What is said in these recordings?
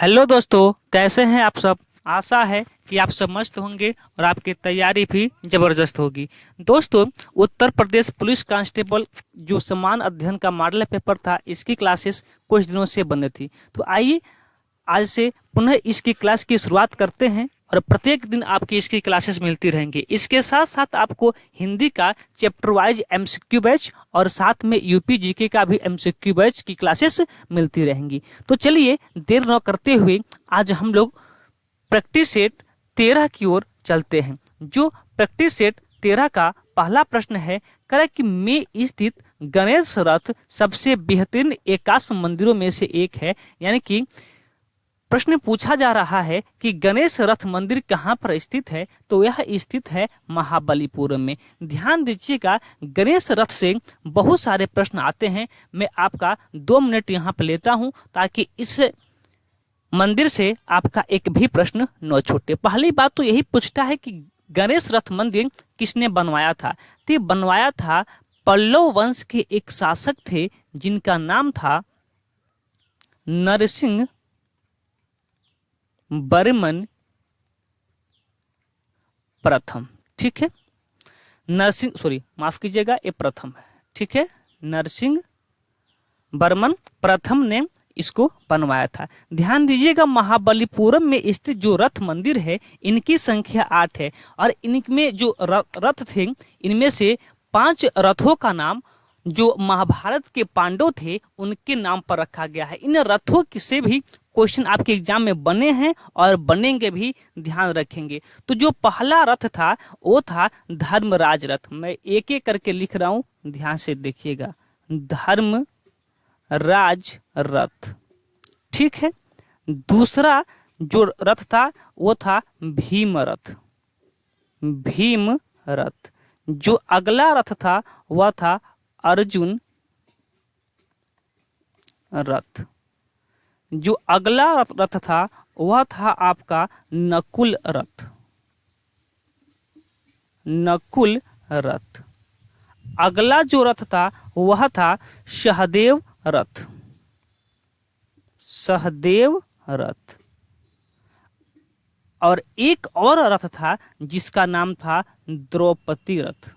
Hello दोस्तों, कैसे हैं आप सब। आशा है कि आप सब मस्त होंगे और आपकी तैयारी भी जबरदस्त होगी। दोस्तों, उत्तर प्रदेश पुलिस कांस्टेबल जो समान अध्ययन का मॉडल पेपर था, इसकी क्लासेस कुछ दिनों से बंद थी। तो आइए आज से पुनः इसकी क्लास की शुरुआत करते हैं और प्रत्येक दिन आपकी इसकी क्लासेस मिलती रहेंगी। इसके साथ साथ आपको हिंदी का चैप्टर वाइज एमसीक्यू बैच और साथ में यूपी जीके का भी एमसीक्यू बैच की क्लासेस मिलती रहेंगी। तो चलिए देर न करते हुए आज हम लोग प्रैक्टिस सेट 13 की ओर चलते हैं। जो प्रैक्टिस सेट 13 का पहला प्रश्न है, करें कि में स्थित गणेश रथ सबसे बेहतरीन एकाश्म मंदिरों में से एक है। यानी कि प्रश्न पूछा जा रहा है कि गणेश रथ मंदिर कहाँ पर स्थित है, तो यह स्थित है महाबलीपुरम में। ध्यान दीजिएगा, गणेश रथ से बहुत सारे प्रश्न आते हैं। मैं आपका 2 मिनट यहाँ पर लेता हूँ ताकि इस मंदिर से आपका एक भी प्रश्न न छूटे। पहली बात तो यही पूछता है कि गणेश रथ मंदिर किसने बनवाया था। तो बनवाया था पल्लव वंश के एक शासक थे जिनका नाम था नरसिंह बर्मन प्रथम। ठीक है, माफ कीजिएगा, ये प्रथम है। ठीक है, नरसिंह बर्मन प्रथम ने इसको बनवाया था। ध्यान दीजिएगा, महाबलीपुरम में स्थित जो रथ मंदिर है इनकी संख्या 8 है और इनमें जो रथ थे इनमें से 5 रथों का नाम जो महाभारत के पांडव थे उनके नाम पर रखा गया है। इन रथों से भी क्वेश्चन आपके एग्जाम में बने हैं और बनेंगे भी, ध्यान रखेंगे। तो जो पहला रथ था वो था धर्मराज रथ। मैं एक एक करके लिख रहा हूं, ध्यान से देखिएगा। धर्मराज रथ। ठीक है, दूसरा जो रथ था वो था भीम रथ। भीम रथ। जो अगला रथ था वह था अर्जुन रथ। जो अगला रथ था वह था आपका नकुल रथ। नकुल रथ। अगला जो रथ था वह था सहदेव रथ। सहदेव रथ। और एक और रथ था जिसका नाम था द्रौपदी रथ।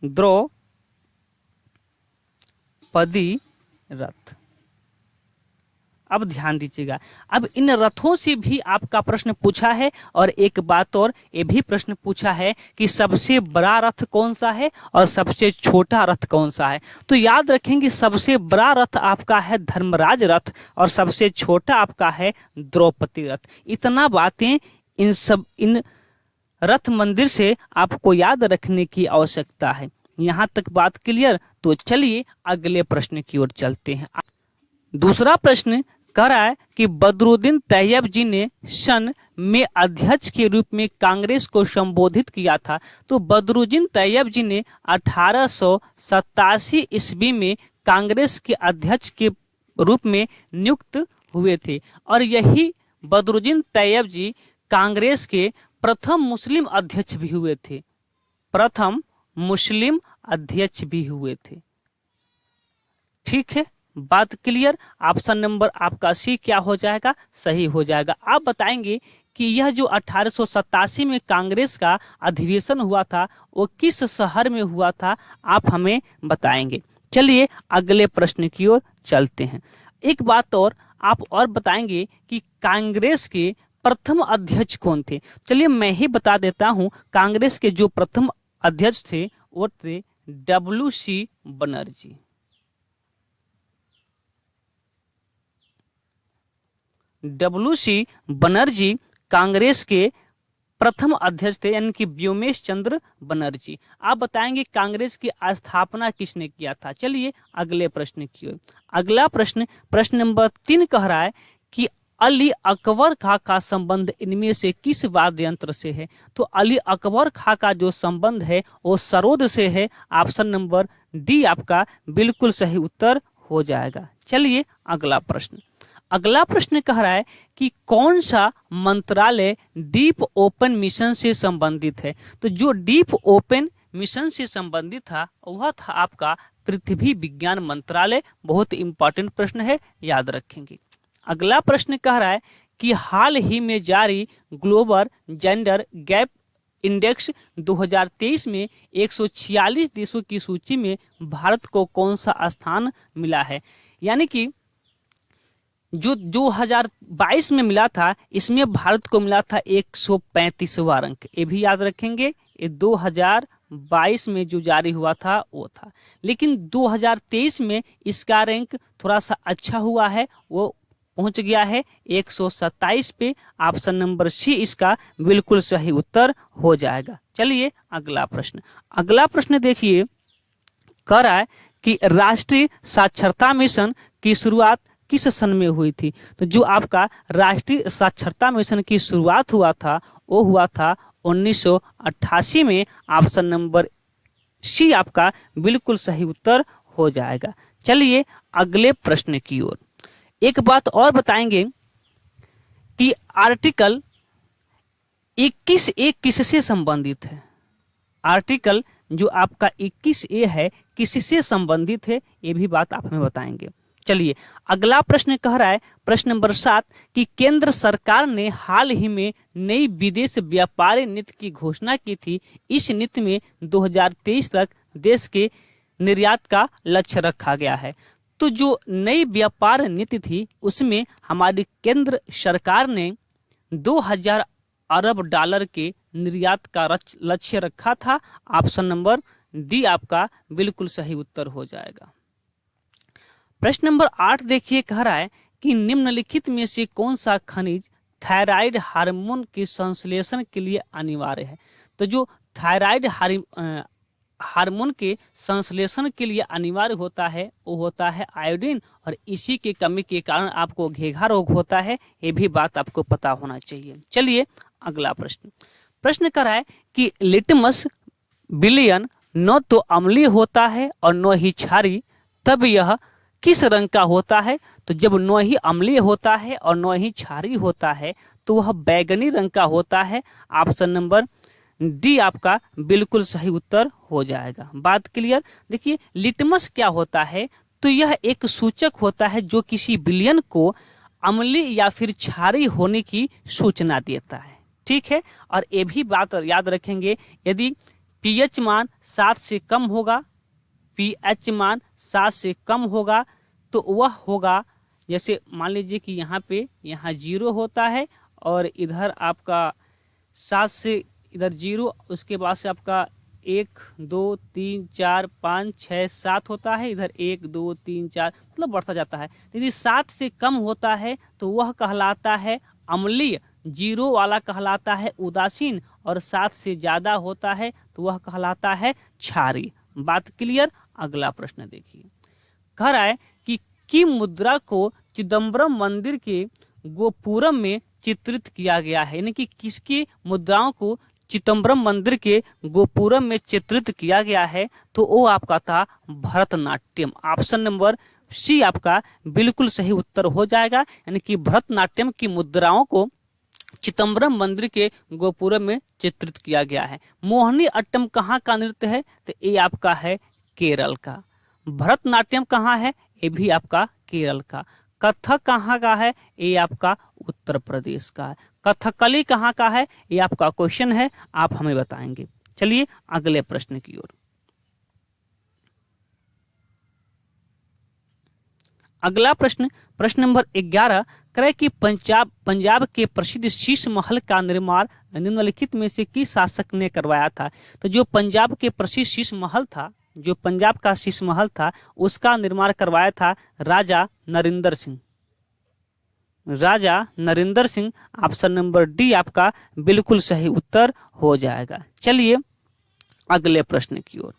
द्रौपदी रथ। अब ध्यान दीजिएगा, अब इन रथों से भी आपका प्रश्न पूछा है और एक बात और ये भी प्रश्न पूछा है कि सबसे बड़ा रथ कौन सा है और सबसे छोटा रथ कौन सा है। तो याद रखेंगे, सबसे बड़ा रथ आपका है धर्मराज रथ और सबसे छोटा आपका है द्रौपदी रथ। इतना बातें इन रथ मंदिर से आपको याद रखने की आवश्यकता है। यहाँ तक बात क्लियर। तो चलिए अगले प्रश्न की ओर चलते हैं। दूसरा प्रश्न कह रहा है कि बदरुद्दीन तैयब जी ने सन में अध्यक्ष के रूप में कांग्रेस को संबोधित किया था। तो बदरुद्दीन तैयब जी ने 1887 ईस्वी में कांग्रेस के अध्यक्ष के रूप में नियुक्त हुए थे और यही बदरुद्दीन तैयब जी कांग्रेस के प्रथम मुस्लिम अध्यक्ष भी हुए थे। प्रथम मुस्लिम अध्यक्ष भी हुए थे। ठीक है, बात क्लियर। ऑप्शन नंबर आपका सी क्या हो जाएगा, सही हो जाएगा। आप बताएंगे कि यह जो 1887 में कांग्रेस का अधिवेशन हुआ था वो किस शहर में हुआ था, आप हमें बताएंगे। चलिए अगले प्रश्न की ओर चलते हैं। एक बात और आप और बताएंगे कि कांग्रेस के प्रथम अध्यक्ष कौन थे। चलिए मैं ही बता देता हूं, कांग्रेस के जो प्रथम अध्यक्ष थे वो थे WC बनर्जी। WC बनर्जी कांग्रेस के प्रथम अध्यक्ष थे, यानी कि व्योमेश चंद्र बनर्जी। आप बताएंगे कांग्रेस की स्थापना किसने किया था। चलिए अगले प्रश्न की ओर। अगला प्रश्न नंबर 3 कह रहा है कि अली अकबर खां का संबंध इनमें से किस वाद्य यंत्र से है। तो अली अकबर खां का जो संबंध है वो सरोद से है। ऑप्शन नंबर डी आपका बिल्कुल सही उत्तर हो जाएगा। चलिए अगला प्रश्न कह रहा है कि कौन सा मंत्रालय डीप ओपन मिशन से संबंधित है। तो जो डीप ओपन मिशन से संबंधित था वह था आपका पृथ्वी विज्ञान मंत्रालय। बहुत इंपॉर्टेंट प्रश्न है, याद रखेंगे। अगला प्रश्न कह रहा है कि हाल ही में जारी ग्लोबल जेंडर गैप इंडेक्स 2023 में 146 देशों की सूची में भारत को कौन सा स्थान मिला है। यानी कि जो 2022 में मिला था, इसमें भारत को मिला था 135वां रैंक। ये भी याद रखेंगे, ये 2022 में जो जारी हुआ था वो था। लेकिन 2023 में इसका रैंक थोड़ा सा अच्छा हुआ है, वो पहुंच गया है 127 पे। ऑप्शन नंबर सी इसका बिल्कुल सही उत्तर हो जाएगा। चलिए अगला प्रश्न देखिए, कह रहा है कि राष्ट्रीय साक्षरता मिशन की शुरुआत किस सन में हुई थी। तो जो आपका राष्ट्रीय साक्षरता मिशन की शुरुआत हुआ था वो हुआ था 1988 में। ऑप्शन नंबर सी आपका बिल्कुल सही उत्तर हो जाएगा। चलिए अगले प्रश्न की ओर। एक बात और बताएंगे कि आर्टिकल 21A किससे संबंधित है। आर्टिकल जो आपका 21A है किससे संबंधित है, ये भी बात आप हमें बताएंगे। चलिए अगला प्रश्न कह रहा है, प्रश्न नंबर 7, कि केंद्र सरकार ने हाल ही में नई विदेश व्यापार नीति की घोषणा की थी। इस नीति में 2023 तक देश के निर्यात का लक्ष्य रखा गया है। तो जो नई व्यापार नीति थी उसमें हमारी केंद्र सरकार ने 2000 अरब डॉलर के निर्यात का लक्ष्य रखा था। ऑप्शन नंबर डी आपका बिल्कुल सही उत्तर हो जाएगा। प्रश्न नंबर 8 देखिए, कह रहा है कि निम्नलिखित में से कौन सा खनिज थायराइड हार्मोन के संश्लेषण के लिए अनिवार्य है। तो जो थायराइड हार्मोन के संश्लेषण के लिए अनिवार्य होता है वो होता है आयोडीन, और इसी के कमी के कारण आपको घेघा रोग होता है। ये भी बात आपको पता होना चाहिए। चलिए अगला प्रश्न कर रहा है कि लिटमस विलयन न तो अम्लीय होता है और न ही क्षारीय, तब यह किस रंग का होता है। तो जब न ही अम्लीय होता है और न ही क्षारीय होता है तो वह बैगनी रंग का होता है। ऑप्शन नंबर डी आपका बिल्कुल सही उत्तर हो जाएगा। बात क्लियर। देखिए लिटमस क्या होता है, तो यह एक सूचक होता है जो किसी विलयन को अम्लीय या फिर क्षारीय होने की सूचना देता है। ठीक है, और ये भी बात याद रखेंगे, यदि पीएच मान 7 से कम होगा, पीएच मान 7 से कम होगा तो वह होगा, जैसे मान लीजिए कि यहाँ 0 होता है और इधर आपका 7 से इधर 0, उसके बाद से आपका 1 2 3 4 5 6 7 होता है, इधर 1 2 3 4 मतलब बढ़ता जाता है। यदि 7 से कम होता है तो वह कहलाता है अम्लीय, 0 वाला कहलाता है उदासीन, और 7 से ज़्यादा होता है तो वह कहलाता है क्षारीय। बात क्लियर। अगला प्रश्न देखिए, कह रहा है कि किम मुद्रा को चिदम्बरम मंदिर के गोपुरम में चित्रित किया गया है। यानी कि किसकी मुद्राओं को चिदम्बरम मंदिर के गोपुरम में चित्रित किया गया है, तो वो आपका था भरतनाट्यम। ऑप्शन नंबर सी आपका बिल्कुल सही उत्तर हो जाएगा। यानी कि भरतनाट्यम की मुद्राओं को चिदम्बरम मंदिर के गोपुरम में चित्रित किया गया है। मोहिनी अट्टम कहाँ का नृत्य है, तो ये आपका है केरल का। भरतनाट्यम कहाँ है, ये भी आपका केरल का। कथक कहाँ का है, ये आपका उत्तर प्रदेश का है। कथकली कहाँ का है, ये आपका क्वेश्चन है, आप हमें बताएंगे। चलिए अगले प्रश्न की ओर। अगला प्रश्न नंबर 11 करे कि पंजाब के प्रसिद्ध शीश महल का निर्माण निम्नलिखित में से किस शासक ने करवाया था। तो जो पंजाब के प्रसिद्ध शीश महल था, जो पंजाब का शीश महल था, उसका निर्माण करवाया था राजा नरेंद्र सिंह। राजा Narendra Singh. Option number D आपका बिल्कुल सही उत्तर हो जाएगा। चलिए अगले प्रश्न की ओर।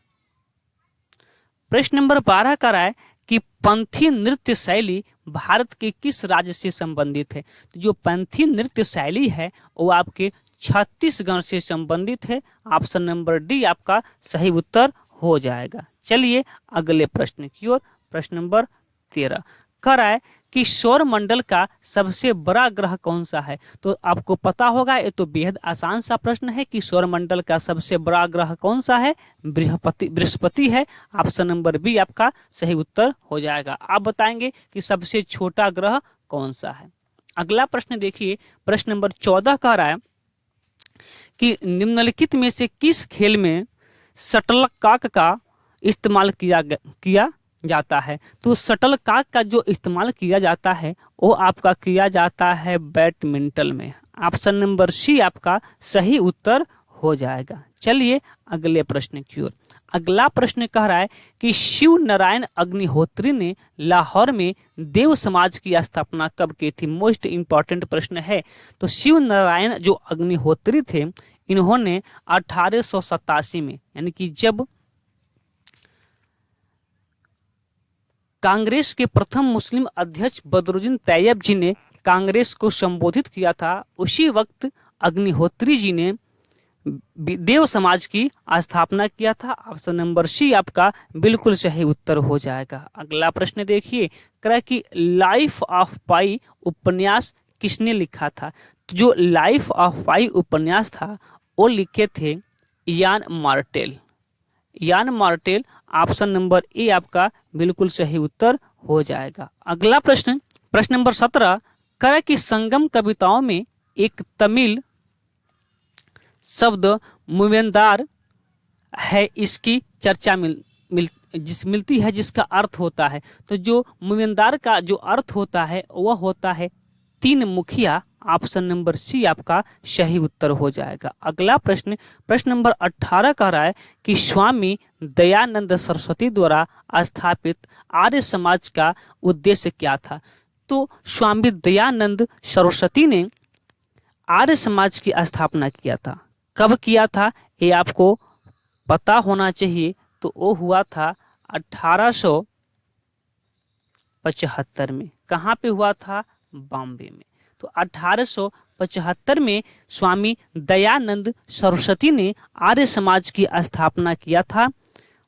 प्रश्न नंबर 12 का है कि पंथी नृत्य शैली भारत के किस राज्य से संबंधित है। तो जो पंथी नृत्य शैली है वो आपके छत्तीसगढ़ से संबंधित है। ऑप्शन नंबर डी आपका सही उत्तर हो जाएगा। चलिए अगले प्रश्न की ओर। प्रश्न नंबर 13 कह रहा है कि सौर मंडल का सबसे बड़ा ग्रह कौन सा है। तो आपको पता होगा, ये तो बेहद आसान सा प्रश्न है कि सौर मंडल का सबसे बड़ा ग्रह कौन सा है, बृहस्पति है। ऑप्शन नंबर बी आपका सही उत्तर हो जाएगा। आप बताएंगे कि सबसे छोटा ग्रह कौन सा है। अगला प्रश्न देखिए, प्रश्न नंबर 14 कह रहा है कि निम्नलिखित में से किस खेल में शटलकॉक का इस्तेमाल किया जाता है। तो शटलकॉक का जो इस्तेमाल किया जाता है वो आपका किया जाता है बैडमिंटन में। ऑप्शन नंबर सी आपका सही उत्तर हो जाएगा। चलिए अगले प्रश्न की ओर। अगला प्रश्न कह रहा है कि शिव नारायण अग्निहोत्री ने लाहौर में देव समाज की स्थापना कब की थी। मोस्ट इंपॉर्टेंट प्रश्न है। तो शिव नारायण जो अग्निहोत्री थे, इन्होंने 1887 में, यानी कि जब कांग्रेस के प्रथम मुस्लिम अध्यक्ष बदरुद्दीन तैयब जी ने कांग्रेस को संबोधित किया था, उसी वक्त अग्निहोत्री जी ने देव समाज की स्थापना किया था। ऑप्शन नंबर सी आपका बिल्कुल सही उत्तर हो जाएगा। अगला प्रश्न देखिए, कह कि लाइफ ऑफ पाई उपन्यास किसने लिखा था। तो जो लाइफ ऑफ पाई उपन्यास था वो लिखे थे यान मार्टेल। यान मार्टेल, ऑप्शन नंबर ए आपका बिल्कुल सही उत्तर हो जाएगा। अगला प्रश्न, प्रश्न नंबर 17, कह कि संगम कविताओं में एक तमिल शब्द मुवेंदार है, इसकी चर्चा मिलती है, जिसका अर्थ होता है। तो जो मुवेंदार का जो अर्थ होता है वह होता है तीन मुखिया। ऑप्शन नंबर सी आपका सही उत्तर हो जाएगा। अगला प्रश्न, प्रश्न नंबर 18 कह रहा है कि स्वामी दयानंद सरस्वती द्वारा स्थापित आर्य समाज का उद्देश्य क्या था। तो स्वामी दयानंद सरस्वती ने आर्य समाज की स्थापना किया था। कब किया था ये आपको पता होना चाहिए। तो वो हुआ था 1875 में। कहाँ पे हुआ था? बॉम्बे में। तो 1875 में स्वामी दयानंद सरस्वती ने आर्य समाज की स्थापना किया था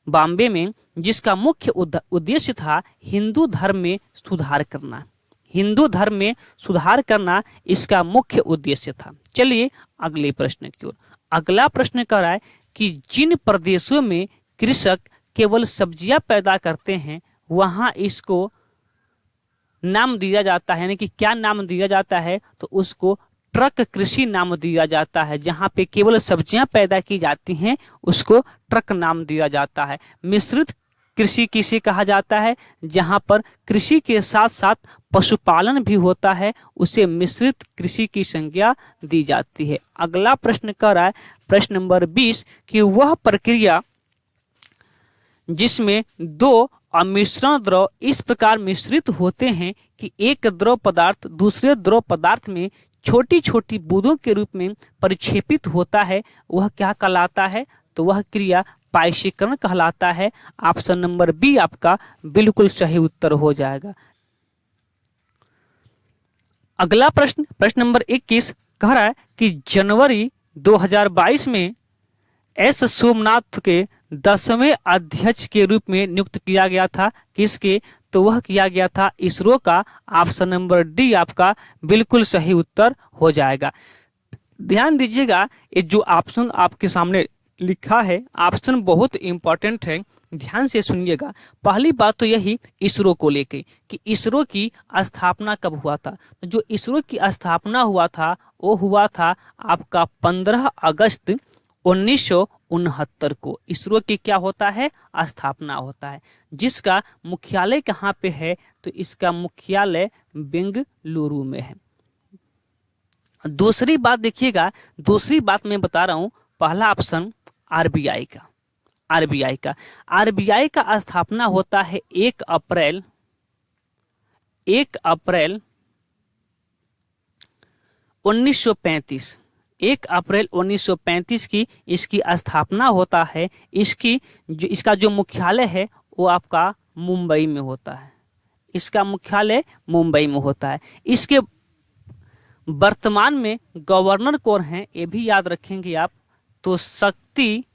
बॉम्बे में, जिसका मुख्य उद्देश्य था हिंदू धर्म में सुधार करना। हिंदू धर्म में सुधार करना इसका मुख्य उद्देश्य था। चलिए अगले प्रश्न की ओर। अगला प्रश्न कह रहा है कि जिन प्रदेशों में कृषक केवल सब्जियां पैदा करते हैं वहां इसको नाम दिया जाता है, यानी कि क्या नाम दिया जाता है? तो उसको ट्रक कृषि नाम दिया जाता है। जहां पे केवल सब्जियां पैदा की जाती हैं उसको ट्रक नाम दिया जाता है। मिश्रित कृषि किसे कहा जाता है? जहां पर कृषि के साथ साथ पशुपालन भी होता है उसे मिश्रित कृषि की संज्ञा दी जाती है। अगला प्रश्न कर रहा है, प्रश्न नंबर 20, कि वह प्रक्रिया जिसमें दो अमिश्रण द्रव इस प्रकार मिश्रित होते हैं कि एक द्रव पदार्थ दूसरे द्रव पदार्थ में छोटी छोटी बूंदों के रूप में परिक्षेपित होता है, वह क्या कहलाता है? तो वह क्रिया पायसीकरण कहलाता है। ऑप्शन नंबर बी आपका बिल्कुल सही उत्तर हो जाएगा। अगला प्रश्न, प्रश्न नंबर 21 कह रहा है कि जनवरी 2022 में एस सोमनाथ के 10वें अध्यक्ष के रूप में नियुक्त किया गया था। किसके? तो वह किया गया था इसरो का। ऑप्शन नंबर डी आपका बिल्कुल सही उत्तर हो जाएगा। ध्यान दीजिएगा, ये जो ऑप्शन आपके सामने लिखा है ऑप्शन बहुत इंपॉर्टेंट है, ध्यान से सुनिएगा। पहली बात तो यही इसरो को लेके कि इसरो की स्थापना कब हुआ था। तो जो इसरो की स्थापना हुआ था वो हुआ था आपका 15 अगस्त 1969 को इसरो की क्या होता है? स्थापना होता है। जिसका मुख्यालय कहाँ पे है? तो इसका मुख्यालय बेंगलुरु में है। दूसरी बात देखिएगा, दूसरी बात मैं बता रहा हूँ, पहला ऑप्शन आरबीआई का। आरबीआई का स्थापना होता है 1 अप्रैल 1935। 1 अप्रैल 1935 की इसकी स्थापना होता है। इसका जो मुख्यालय है वो आपका मुंबई में होता है। इसका मुख्यालय मुंबई में होता है। इसके वर्तमान में गवर्नर कौन है ये भी याद रखेंगे आप, तो शक्तिकांत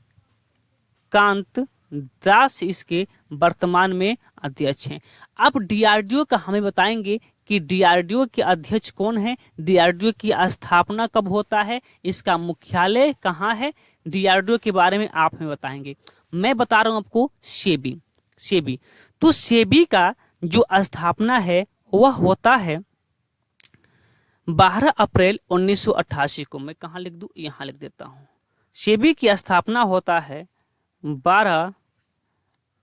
दास इसके वर्तमान में अध्यक्ष हैं। अब डीआरडीओ का हमें बताएंगे कि डीआरडीओ के अध्यक्ष कौन है, डीआरडीओ की स्थापना कब होता है, इसका मुख्यालय कहाँ है, डीआरडीओ के बारे में आप हमें बताएंगे। मैं बता रहा हूं आपको सेबी। तो सेबी का जो स्थापना है वह होता है 12 अप्रैल 1988 को, मैं कहाँ लिख दूं, यहाँ लिख देता हूँ। सेबी की स्थापना होता है 12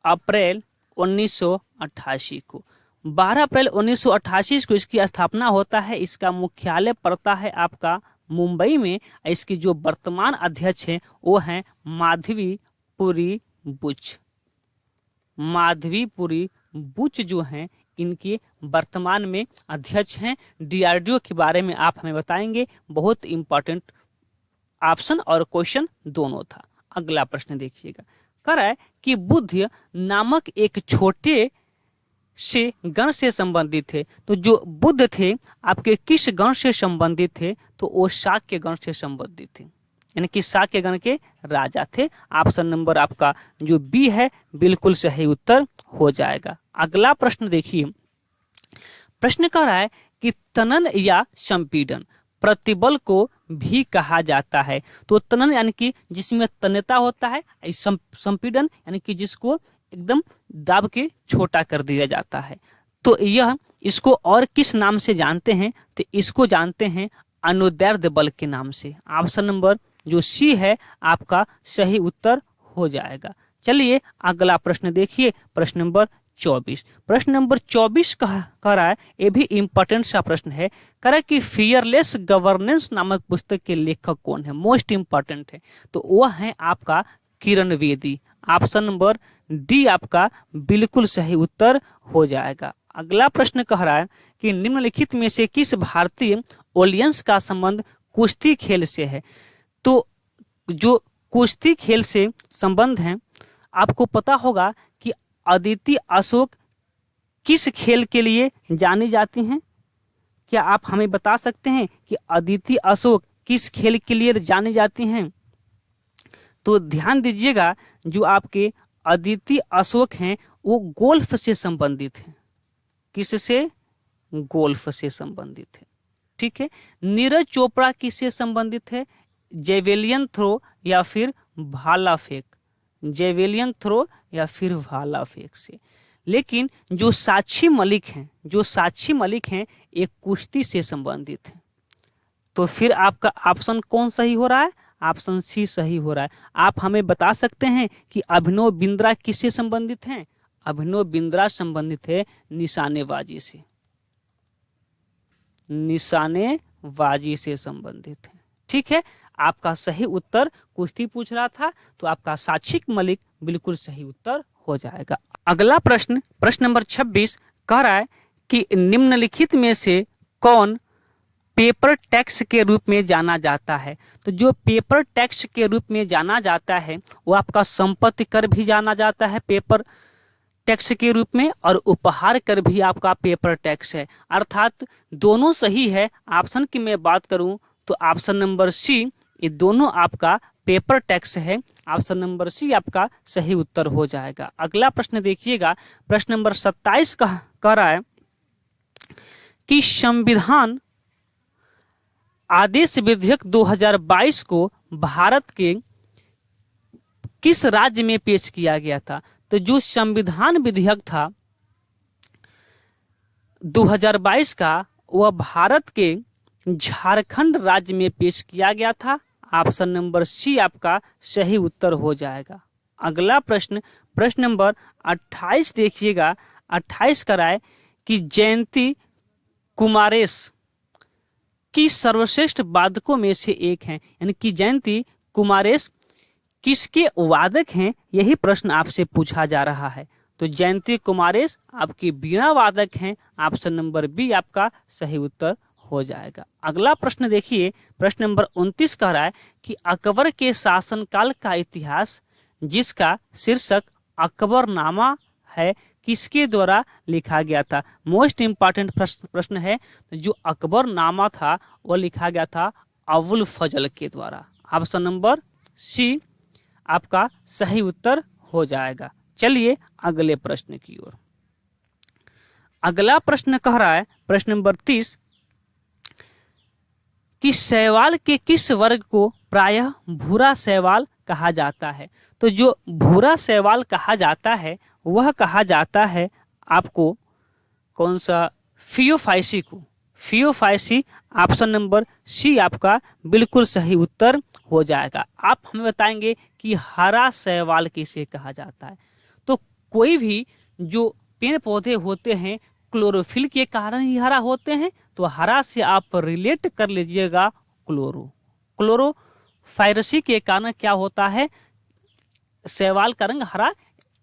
अप्रैल 1988 को। 12 अप्रैल 1988 को इसकी स्थापना होता है। इसका मुख्यालय पड़ता है आपका मुंबई में। इसकी जो वर्तमान अध्यक्ष हैं वो हैं माधवीपुरी बुच। माधवीपुरी बुच जो हैं इनके वर्तमान में अध्यक्ष हैं। डीआरडीओ के बारे में आप हमें बताएंगे। बहुत इंपॉर्टेंट ऑप्शन और क्वेश्चन दोनों था। अगला प्रश्न देखिएगा, कह रहा है कि बुद्ध नामक एक छोटे से गण से संबंधित थे। तो जो बुद्ध थे आपके किस गण से संबंधित थे, तो वो शाक्य गण से संबंधित थे, यानी कि शाक्य गण के राजा थे। ऑप्शन नंबर आपका जो बी है बिल्कुल सही उत्तर हो जाएगा। अगला प्रश्न देखिए, प्रश्न कह रहा है कि तनन या संपीड़न प्रतिबल को भी कहा जाता है। तो तनन यानी कि जिसमें तन्यता होता है, संपीड़न यानी कि जिसको एकदम दाब के छोटा कर दिया जाता है। तो यह इसको और किस नाम से जानते हैं, तो इसको जानते हैं अनुदैर्ध्य बल के नाम से। ऑप्शन नंबर जो सी है आपका सही उत्तर हो जाएगा। चलिए अगला प्रश्न देखिए, प्रश्न नंबर 24। प्रश्न नंबर 24 कह रहा है, ये भी इंपॉर्टेंट सा प्रश्न है। कह रहा है कि फियरलेस गवर्नेंस नामक पुस्तक के लेखक कौन है, मोस्ट इंपॉर्टेंट है। तो वह है आपका Kiran Bedi. Option number D आपका बिल्कुल सही उत्तर हो जाएगा। अगला प्रश्न कह रहा है कि निम्नलिखित में से किस भारतीय ओलियंस का संबंध कुश्ती खेल से है। तो जो कुश्ती खेल से संबंध है, आपको पता होगा कि अदिति अशोक किस खेल के लिए जानी जाती हैं। क्या आप हमें बता सकते हैं कि अदिति अशोक किस खेल के लिए जानी जाती हैं? तो ध्यान दीजिएगा, जो आपके अदिति अशोक हैं वो गोल्फ से संबंधित हैं। किससे? गोल्फ से संबंधित है। ठीक है। नीरज चोपड़ा किससे संबंधित है? जेवेलियन थ्रो या फिर भाला फेंक। जेवेलियन थ्रो या फिर भाला फेंक से। लेकिन जो साक्षी मलिक हैं एक कुश्ती से संबंधित है। तो फिर आपका ऑप्शन कौन सही हो रहा है? ऑप्शन सी सही हो रहा है। आप हमें बता सकते हैं कि अभिनव बिंद्रा किससे संबंधित हैं? अभिनव बिंद्रा संबंधित है निशानेबाजी से। निशानेबाजी से संबंधित है। ठीक है, आपका सही उत्तर कुश्ती पूछ रहा था, तो आपका साक्षी मलिक बिल्कुल सही उत्तर हो जाएगा। अगला प्रश्न, प्रश्न नंबर 26 कह रहा है कि निम्नलिखित में से कौन पेपर टैक्स के रूप में जाना जाता है। तो जो पेपर टैक्स के रूप में जाना जाता है वो आपका संपत्ति कर भी जाना जाता है पेपर टैक्स के रूप में, और उपहार कर भी आपका पेपर टैक्स है। अर्थात दोनों सही है। ऑप्शन की मैं बात करूं तो ऑप्शन नंबर सी, ये दोनों आपका पेपर टैक्स है। ऑप्शन नंबर सी आपका सही उत्तर हो जाएगा। अगला प्रश्न देखिएगा, प्रश्न नंबर 27 कह रहा है कि संविधान आदेश विधेयक 2022 को भारत के किस राज्य में पेश किया गया था। तो जो संविधान विधेयक था 2022 का, वह भारत के झारखंड राज्य में पेश किया गया था। ऑप्शन नंबर सी आपका सही उत्तर हो जाएगा। अगला प्रश्न, प्रश्न नंबर 28 देखिएगा। 28 कह रहा है कि जयंती कुमारेश की सर्वश्रेष्ठ वादकों में से एक हैं। यानी कि जयंती कुमारेश किसके वादक हैं, यही प्रश्न आपसे पूछा जा रहा है। तो जयंती कुमारेश आपकी वीणा वादक हैं। ऑप्शन नंबर बी आपका सही उत्तर हो जाएगा। अगला प्रश्न देखिए, प्रश्न नंबर 29 कह रहा है कि अकबर के शासनकाल का इतिहास जिसका शीर्षक अकबरनामा है, किसके द्वारा लिखा गया था। मोस्ट इंपॉर्टेंट प्रश्न है। जो अकबरनामा था वह लिखा गया था अबुल फजल के द्वारा। ऑप्शन नंबर सी आपका सही उत्तर हो जाएगा। चलिए अगले प्रश्न की ओर। अगला प्रश्न कह रहा है, प्रश्न नंबर 30, कि शैवाल के किस वर्ग को प्रायः भूरा शैवाल कहा जाता है। तो जो भूरा शैवाल कहा जाता है वह कहा जाता है आपको कौन सा, फियोफाइसी को। फियोफाइसी। ऑप्शन नंबर सी आपका बिल्कुल सही उत्तर हो जाएगा। आप हमें बताएंगे कि हरा शैवाल किसे कहा जाता है। तो कोई भी जो पेड़ पौधे होते हैं क्लोरोफिल के कारण ही हरा होते हैं, तो हरा से आप रिलेट कर लीजिएगा क्लोरोफाइरेसी के कारण क्या होता है, शैवाल का रंग हरा,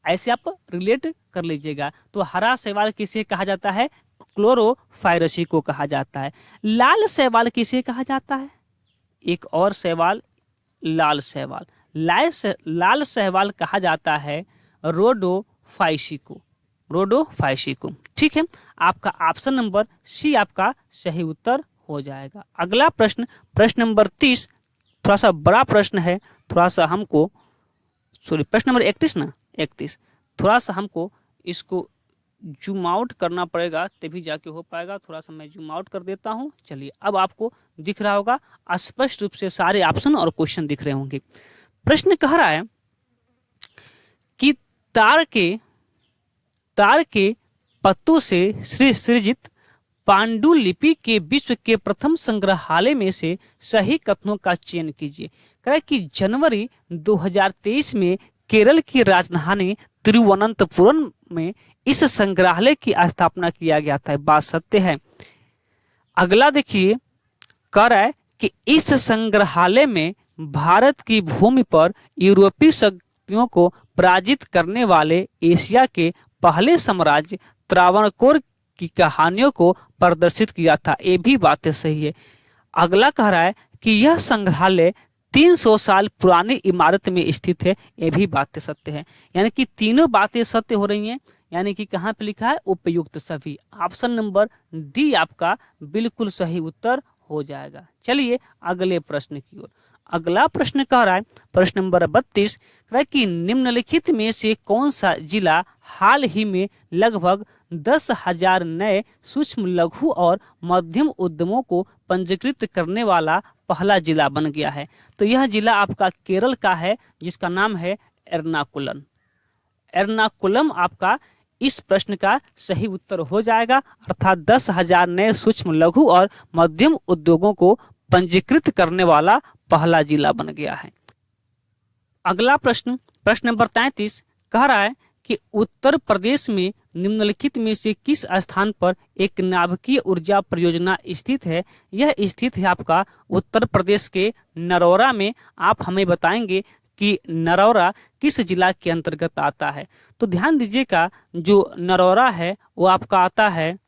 ऐसे आप रिलेट कर लीजिएगा। तो हरा शैवाल किसे कहा जाता है, क्लोरोफाइरेसी को कहा जाता है। लाल शैवाल किसे कहा जाता है, एक और शैवाल लाल शैवाल, लाल शैवाल कहा जाता है रोडोफाइसी को। ठीक है, आपका ऑप्शन नंबर सी आपका सही उत्तर हो जाएगा। अगला प्रश्न, प्रश्न नंबर 30, थोड़ा सा बड़ा प्रश्न है, थोड़ा सा हमको प्रश्न नंबर 31 थोड़ा सा हमको इसको जूम आउट करना पड़ेगा तभी जाके हो पाएगा। थोड़ा सा मैं जूम आउट कर देता हूं। चलिए, अब आपको दिख रहा होगा, स्पष्ट रूप से सारे ऑप्शन और क्वेश्चन दिख रहे होंगे। प्रश्न कह रहा है कि तार के पत्तों से सृजित पांडुलिपि के विश्व के प्रथम संग्रहालय में से सही कथनों का चयन कीजिए। कह रहा कि जनवरी 2023 में केरल की राजधानी तिरुवनंतपुरम में इस संग्रहालय की स्थापना किया गया था। बात सत्य है। अगला देखिए, कह रहा है कि इस संग्रहालय में भारत की भूमि पर यूरोपीय शक्तियों को पराजित करने वाले एशिया के पहले साम्राज्य त्रावणकोर की कहानियों को प्रदर्शित किया था। ये भी बातें सही है। अगला कह रहा है कि यह संग्रहालय 300 साल पुरानी इमारत में स्थित है। ये भी बातें सत्य है। यानी कि तीनों बातें सत्य हो रही हैं। यानी कि कहाँ पे लिखा है, उपयुक्त सभी। ऑप्शन नंबर डी आपका बिल्कुल सही उत्तर हो जाएगा। चलिए अगले प्रश्न की ओर। अगला प्रश्न कह रहा है, प्रश्न नंबर 32, कह रहा है कि निम्नलिखित में से कौन सा जिला हाल ही में लगभग 10,000 नए सूक्ष्म लघु और मध्यम उद्यमों को पंजीकृत करने वाला पहला जिला बन गया है। तो यह जिला आपका केरल का है, जिसका नाम है एर्नाकुलम। एर्नाकुलम आपका इस प्रश्न का सही उत्तर हो जाएगा। अर्थात 10,000 नए सूक्ष्म लघु और मध्यम उद्योगों को पंजीकृत करने वाला पहला जिला बन गया है। अगला प्रश्न, प्रश्न नंबर 33, कह रहा है कि उत्तर प्रदेश में निम्नलिखित में से किस स्थान पर एक नाभिकीय ऊर्जा परियोजना स्थित है। यह स्थित है आपका उत्तर प्रदेश के नरौरा में। आप हमें बताएंगे कि नरौरा किस जिला के अंतर्गत आता है। तो ध्यान दीजिएगा, जो नरौरा है वो आपका आता है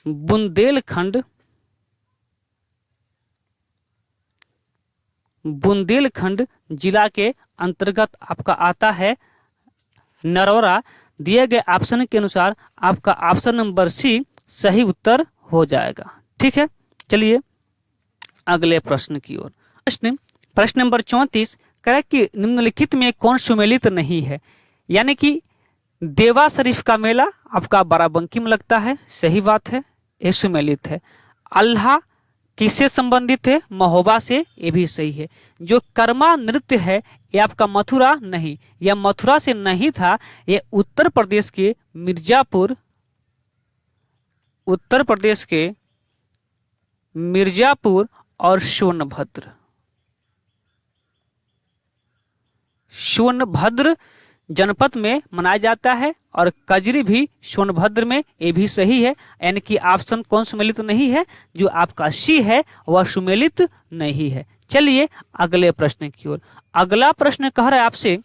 बुंदेलखंड जिला के अंतर्गत आपका आता है नरौरा। दिए गए ऑप्शन के अनुसार आपका ऑप्शन नंबर सी सही उत्तर हो जाएगा। ठीक है, चलिए अगले प्रश्न की ओर। प्रश्न नंबर 34, कह रहा है कि निम्नलिखित में कौन सुमेलित नहीं है। यानी कि देवा शरीफ का मेला आपका बाराबंकी में लगता है। सही बात है, ये सुमेलित है। अल्लाह किससे संबंधित है, महोबा से। ये भी सही है। जो कर्मा नृत्य है ये आपका मथुरा नहीं, यह मथुरा से नहीं था। ये उत्तर प्रदेश के मिर्जापुर और सोनभद्र जनपद में मनाया जाता है। और कजरी भी सोनभद्र में, ये भी सही है। यानी कि ऑप्शन कौन सुमेलित नहीं है, जो आपका सी है वह सुमेलित नहीं है। चलिए अगले प्रश्न की ओर। अगला प्रश्न कह रहा है आपसे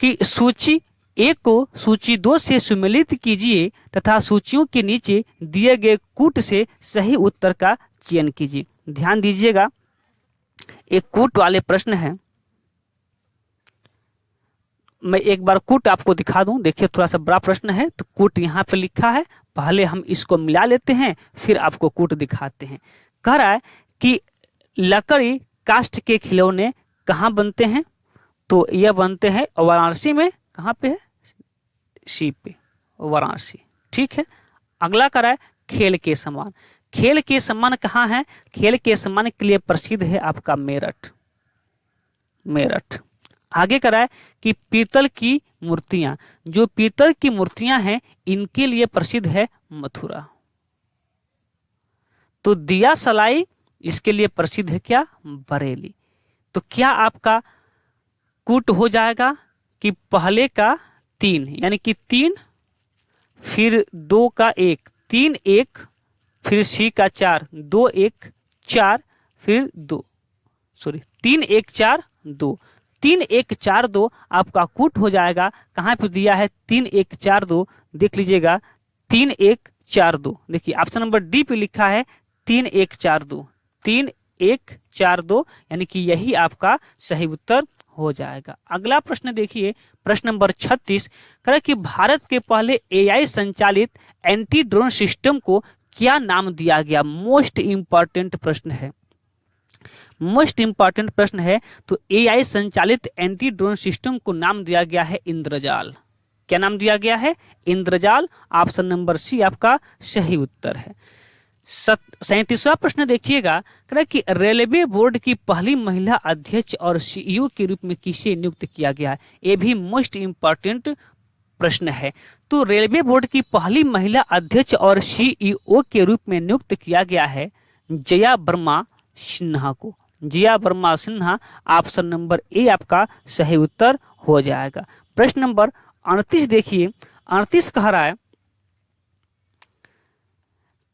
कि सूची 1 को सूची 2 से सुमेलित कीजिए तथा सूचियों के नीचे दिए गए कूट से सही उत्तर का चयन कीजिए। ध्यान दीजिएगा, एक कूट वाले प्रश्न है। मैं एक बार कूट आपको दिखा दूं। देखिए थोड़ा सा बड़ा प्रश्न है, तो कूट यहाँ पे लिखा है। पहले हम इसको मिला लेते हैं, फिर आपको कूट दिखाते हैं। कह रहा है कि लकड़ी काष्ठ के खिलौने कहाँ बनते हैं। तो यह बनते हैं वाराणसी में। कहाँ पे है, सी पे, वाराणसी। ठीक है। अगला कह रहा है खेल के सामान। खेल के सामान कहाँ है, खेल के सामान के लिए प्रसिद्ध है आपका मेरठ। आगे कह रहा है कि पीतल की मूर्तियां, जो पीतल की मूर्तियां हैं इनके लिए प्रसिद्ध है मथुरा। तो दिया सलाई इसके लिए प्रसिद्ध है क्या? बरेली। तो क्या आपका कूट हो जाएगा कि पहले का 3 यानी कि 3 फिर 2 का 1, 3 1 फिर सी का 4, 2 1 4 फिर 2 3 1 4 2, 3 1 4 2 आपका कूट हो जाएगा। कहाँ पे दिया है? 3 1 4 2, देख लीजिएगा 3 1 4 2। देखिए ऑप्शन नंबर डी पे लिखा है 3 1 4 2, 3 1 4 2, यानी कि यही आपका सही उत्तर हो जाएगा। अगला प्रश्न देखिए, प्रश्न नंबर 36 कह रहा है कि भारत के पहले एआई संचालित एंटी ड्रोन सिस्टम को क्या नाम दिया गया? मोस्ट इंपॉर्टेंट प्रश्न है, मोस्ट इंपॉर्टेंट प्रश्न है। तो एआई संचालित एंटी ड्रोन सिस्टम को नाम दिया गया है इंद्रजाल। क्या नाम दिया गया है? इंद्रजाल। ऑप्शन नंबर सी आपका सही उत्तर है। 37वां प्रश्न देखिएगा, कह रहा है कि रेलवे बोर्ड की पहली महिला अध्यक्ष और सीईओ के रूप में किसे नियुक्त किया गया है? ये भी मोस्ट इंपॉर्टेंट प्रश्न है। तो रेलवे बोर्ड की पहली महिला अध्यक्ष और सीईओ के रूप में नियुक्त किया गया है जया वर्मा सिन्हा को। Jaya Verma Sinha, option number A आपका सही उत्तर हो जाएगा। प्रश्न नंबर 38 देखिए, 38 कह रहा है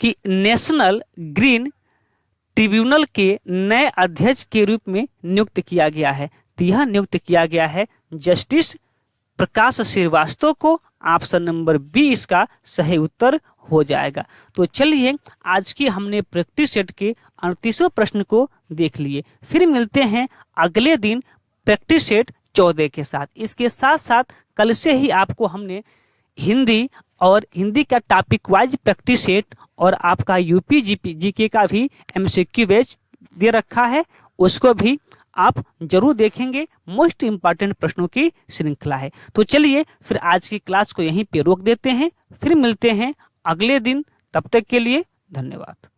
कि नेशनल ग्रीन ट्रिब्यूनल के नए अध्यक्ष के रूप में नियुक्त किया गया है। तो यह नियुक्त किया गया है जस्टिस प्रकाश श्रीवास्तव को। ऑप्शन नंबर बी इसका सही उत्तर हो जाएगा। तो चलिए आज की हमने प्रैक्टिस सेट के 38 प्रश्न को देख लिए। फिर मिलते हैं अगले दिन प्रैक्टिस सेट 14 के साथ। इसके साथ साथ कल से ही आपको हमने हिंदी और हिंदी का टॉपिक वाइज प्रैक्टिस सेट और आपका यूपी जीके का भी एमसीक्यू बैच दे रखा है, उसको भी आप जरूर देखेंगे। मोस्ट इंपॉर्टेंट प्रश्नों की श्रृंखला है। तो चलिए फिर आज की क्लास को यहीं पे रोक देते हैं, फिर मिलते हैं अगले दिन। तब तक के लिए धन्यवाद।